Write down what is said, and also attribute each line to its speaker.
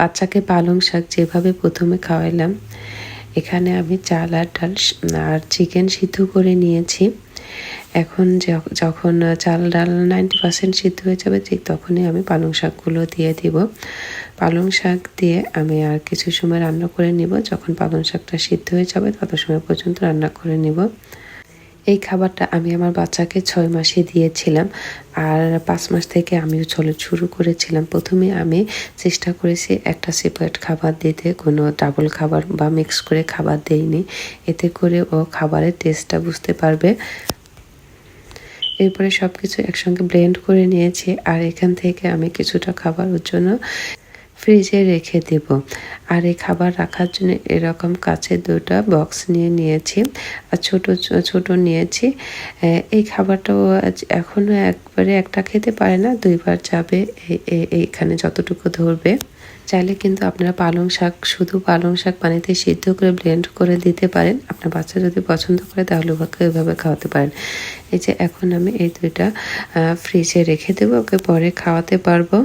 Speaker 1: বাচ্চাকে পালং শাক যেভাবে প্রথমে খাওয়াইলাম, এখানে আমি চাল আর ডাল আর চিকেন সিদ্ধ করে নিয়েছি। এখন যখন চাল ডাল 90% সিদ্ধ হয়ে যাবে, ঠিক তখনই আমি পালং শাকগুলো দিয়ে দিব। পালং শাক দিয়ে আমি আর কিছু সময় রান্না করে নিব। যখন পালং শাকটা সিদ্ধ হয়ে যাবে তত সময় পর্যন্ত রান্না করে নিব। এই খাবারটা আমি আমার বাচ্চাকে 6 মাসে দিয়েছিলাম, আর 5 মাস থেকে আমিও শুরু করেছিলাম। প্রথমে আমি চেষ্টা করেছি একটা সেপারেট খাবার দিতে, কোনো ডাবল খাবার বা মিক্স করে খাবার দেইনি। এতে করে ও খাবারের টেস্টটা বুঝতে পারবে। এরপরে সব কিছু একসঙ্গে ব্লেন্ড করে নিয়েছি, আর এখান থেকে আমি কিছুটা খাবার ওর জন্য ফ্রিজে রেখে দেব। আর এই খাবার রাখার জন্য এরকম কাচের 2টা বক্স নিয়েছি, আর ছোট নিয়েছি। এই খাবারটাও এখনও একবারে একটা খেতে পারে না, 2বার যাবে এইখানে যতটুকু ধরবে। চাইলে কিন্তু আপনারা শুধু পালং শাক পানিতে সিদ্ধ করে ব্লেন্ড করে দিতে পারেন। আপনার বাচ্চা যদি পছন্দ করে তাহলে ওকে ওইভাবে খাওয়াতে পারেন। এই যে এখন আমি এই 2টা ফ্রিজে রেখে দেবো, ওকে পরে খাওয়াতে পারবো।